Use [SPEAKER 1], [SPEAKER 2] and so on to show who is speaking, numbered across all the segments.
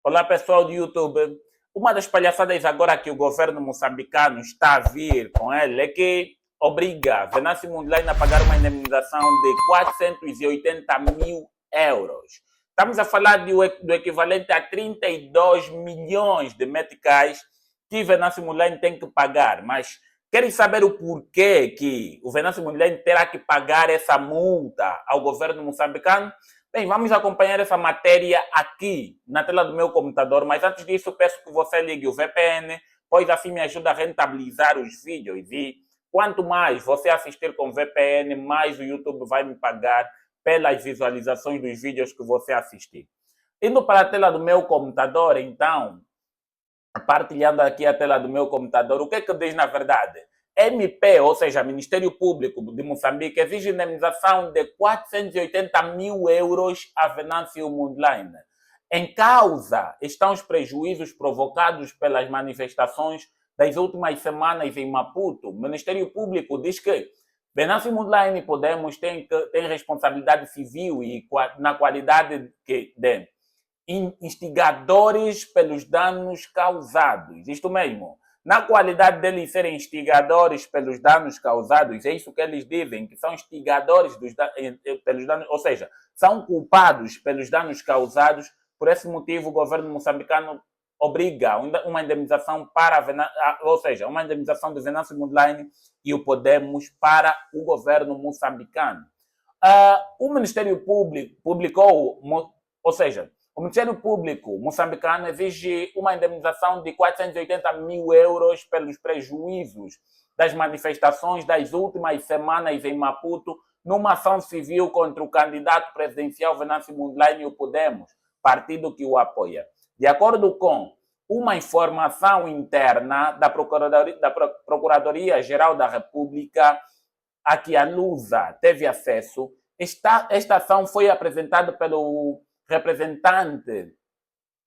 [SPEAKER 1] Olá, pessoal do YouTube. Uma das palhaçadas agora que o governo moçambicano está a vir com ele é que obriga Venâncio Mondlane a pagar uma indemnização de 480 mil euros. Estamos a falar do equivalente a 32 milhões de meticais que Venâncio Mondlane tem que pagar. Mas querem saber o porquê que o Venâncio Mondlane terá que pagar essa multa ao governo moçambicano? Bem, vamos acompanhar essa matéria aqui na tela do meu computador, mas antes disso peço que você ligue o VPN, pois assim me ajuda a rentabilizar os vídeos e quanto mais você assistir com VPN, mais o YouTube vai me pagar pelas visualizações dos vídeos que você assistir. Indo para a tela do meu computador, então, partilhando aqui a tela do meu computador, o que é que diz na verdade? MP, ou seja, Ministério Público de Moçambique, exige indemnização de 480 mil euros a Venâncio Mondlane. Em causa estão os prejuízos provocados pelas manifestações das últimas semanas em Maputo. O Ministério Público diz que Venâncio Mondlane Podemos tem responsabilidade civil e na qualidade de instigadores pelos danos causados. Isto mesmo. Na qualidade deles serem instigadores pelos danos causados, é isso que eles dizem, que são instigadores pelos danos, ou seja, são culpados pelos danos causados. Por esse motivo, o governo moçambicano obriga uma indemnização ou seja, uma indemnização de Venâncio Mondlane e o Podemos para o governo moçambicano. O Ministério Público publicou, ou seja, o Ministério Público moçambicano exige uma indemnização de 480 mil euros pelos prejuízos das manifestações das últimas semanas em Maputo, numa ação civil contra o candidato presidencial Venâncio Mondlane e o Podemos, partido que o apoia. De acordo com uma informação interna da Procuradoria-Geral da República, a que a Lusa teve acesso, esta ação foi apresentada pelo representante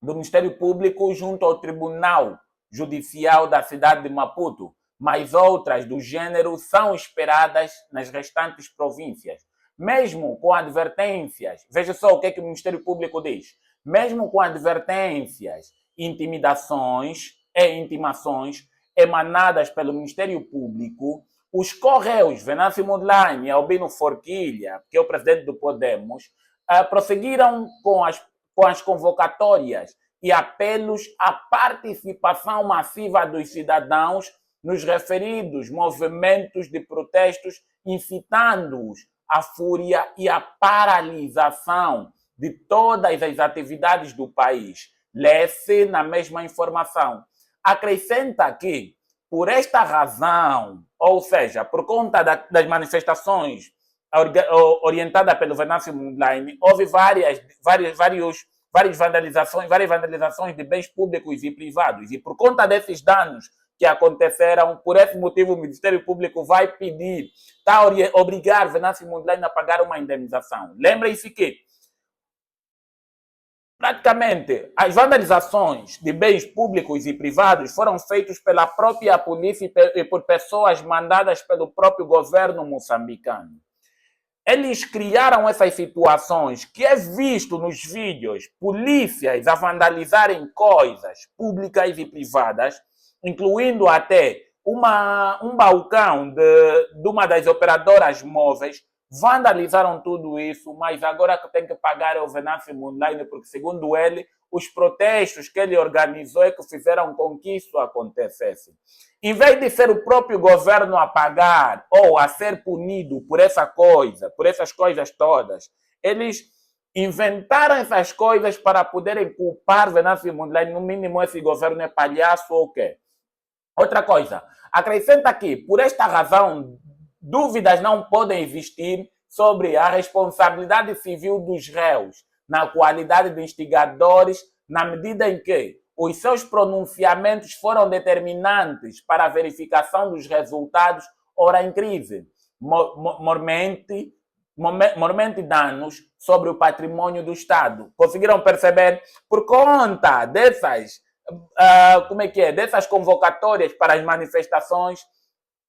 [SPEAKER 1] do Ministério Público junto ao Tribunal Judicial da cidade de Maputo, mas outras do gênero são esperadas nas restantes províncias. Mesmo com advertências, veja só o que o Ministério Público diz, mesmo com advertências, intimidações e intimações emanadas pelo Ministério Público, os Correios, Venâncio Mondlane e Albino Forquilha, que é o presidente do Podemos, prosseguiram com as convocatórias e apelos à participação massiva dos cidadãos nos referidos movimentos de protestos, incitando-os à fúria e à paralisação de todas as atividades do país. Lê-se na mesma informação. Acrescenta que, por esta razão, ou seja, por conta das manifestações orientada pelo Venâncio Mondlane, houve várias vandalizações de bens públicos e privados. E por conta desses danos que aconteceram, por esse motivo o Ministério Público vai pedir, está a obrigar Venâncio Mondlane a pagar uma indemnização. Lembrem-se que praticamente as vandalizações de bens públicos e privados foram feitas pela própria polícia e por pessoas mandadas pelo próprio governo moçambicano. Eles criaram essas situações que é visto nos vídeos, polícias a vandalizarem coisas públicas e privadas, incluindo até um balcão de uma das operadoras móveis, vandalizaram tudo isso, mas agora que tem que pagar é o Venâncio Mondlane, porque segundo ele, os protestos que ele organizou é que fizeram com que isso acontecesse. Em vez de ser o próprio governo a pagar ou a ser punido por essas coisas todas, eles inventaram essas coisas para poderem culpar Venâncio Mondlane. No mínimo, esse governo é palhaço ou o quê? Outra coisa, acrescenta que, por esta razão, dúvidas não podem existir sobre a responsabilidade civil dos réus na qualidade de instigadores, na medida em que os seus pronunciamentos foram determinantes para a verificação dos resultados, ora em crise, mormente danos sobre o patrimônio do Estado. Conseguiram perceber? Por conta dessas convocatórias para as manifestações,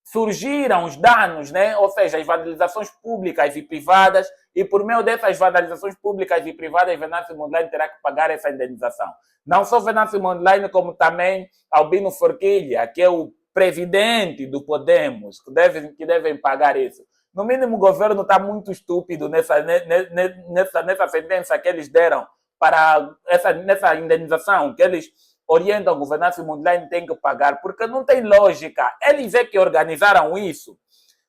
[SPEAKER 1] surgiram os danos, né? Ou seja, as vandalizações públicas e privadas, e por meio dessas vandalizações públicas e privadas, Venâncio Mondlane terá que pagar essa indenização. Não só Venâncio Mondlane, como também Albino Forquilha, que é o presidente do Podemos, que devem pagar isso. No mínimo, o governo está muito estúpido nessa sentença que eles deram para nessa indenização, que eles orientam o Venâncio Mondlane tem que pagar, porque não tem lógica. Eles é que organizaram isso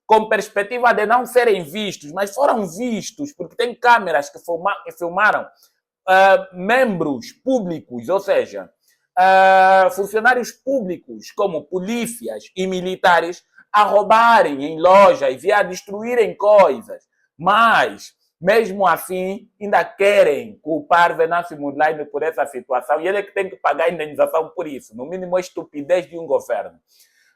[SPEAKER 1] com perspectiva de não serem vistos, mas foram vistos, porque tem câmeras que filmaram membros públicos, ou seja, funcionários públicos, como polícias e militares, a roubarem em lojas e a destruírem coisas. Mas, mesmo assim, ainda querem culpar Venâncio Mondlane por essa situação e ele é que tem que pagar a indenização por isso. No mínimo, a estupidez de um governo.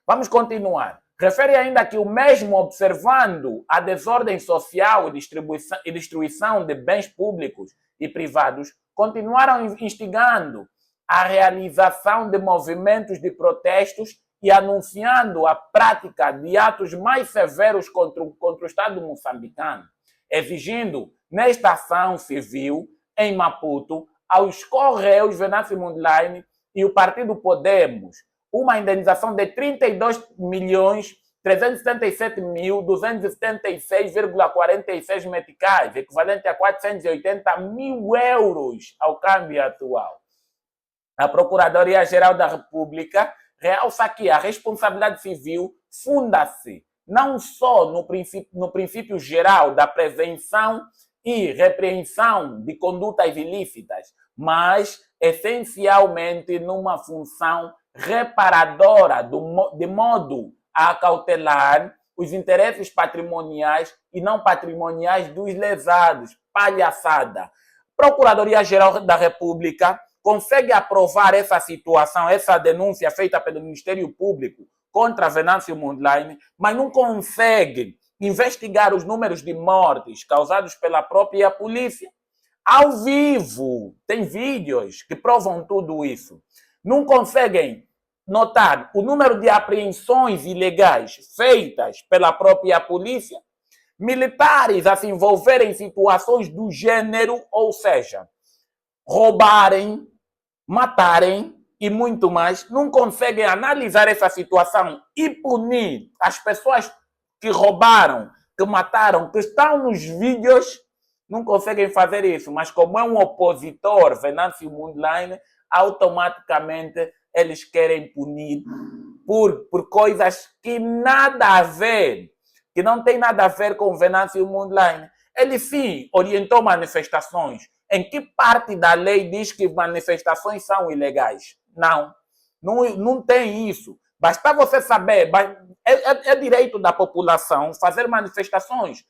[SPEAKER 1] Vamos continuar. Refere ainda que o mesmo observando a desordem social e destruição de bens públicos e privados, continuaram instigando a realização de movimentos de protestos e anunciando a prática de atos mais severos contra o Estado moçambicano, exigindo, nesta ação civil, em Maputo, aos Correios, Venâncio Mondlane e o Partido Podemos, uma indenização de 32.377.276,46 meticais, equivalente a 480 mil euros ao câmbio atual. A Procuradoria-Geral da República realça que a responsabilidade civil funda-se não só no princípio geral da prevenção e repreensão de condutas ilícitas, mas essencialmente numa função reparadora de modo a acautelar os interesses patrimoniais e não patrimoniais dos lesados. Palhaçada. Procuradoria-Geral da República consegue aprovar essa situação, essa denúncia feita pelo Ministério Público contra Venâncio Mondlane, mas não consegue investigar os números de mortes causados pela própria polícia. Ao vivo, tem vídeos que provam tudo isso. Não conseguem notar o número de apreensões ilegais feitas pela própria polícia, militares a se envolverem em situações do gênero, ou seja, roubarem, matarem e muito mais, não conseguem analisar essa situação e punir as pessoas que roubaram, que mataram, que estão nos vídeos, não conseguem fazer isso. Mas como é um opositor, Venâncio Mondlane, automaticamente eles querem punir por coisas que nada a ver, que não tem nada a ver com Venâncio Mondlane. Ele sim orientou manifestações. Em que parte da lei diz que manifestações são ilegais? Não tem isso. Basta você saber, é direito da população fazer manifestações.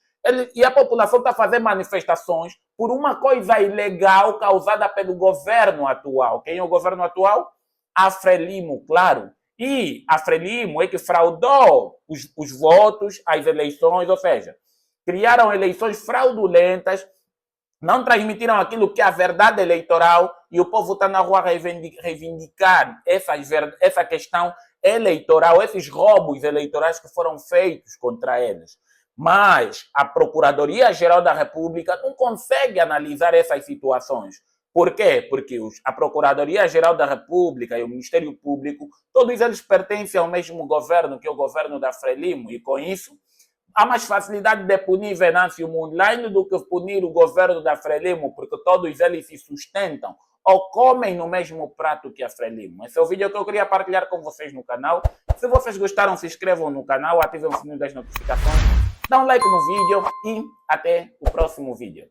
[SPEAKER 1] E a população está fazendo manifestações por uma coisa ilegal causada pelo governo atual. Quem é o governo atual? A Frelimo, claro. E a Frelimo é que fraudou os votos, as eleições, ou seja, criaram eleições fraudulentas, não transmitiram aquilo que é a verdade eleitoral e o povo está na rua reivindicar essa questão eleitoral, esses roubos eleitorais que foram feitos contra eles. Mas a Procuradoria-Geral da República não consegue analisar essas situações. Por quê? Porque a Procuradoria-Geral da República e o Ministério Público, todos eles pertencem ao mesmo governo, que é o governo da Frelimo, e com isso há mais facilidade de punir Venâncio Mondlane do que punir o governo da Frelimo, porque todos eles se sustentam ou comem no mesmo prato que a Frelimo. Esse é o vídeo que eu queria partilhar com vocês no canal. Se vocês gostaram, se inscrevam no canal, ativem o sininho das notificações, dá um like no vídeo e até o próximo vídeo.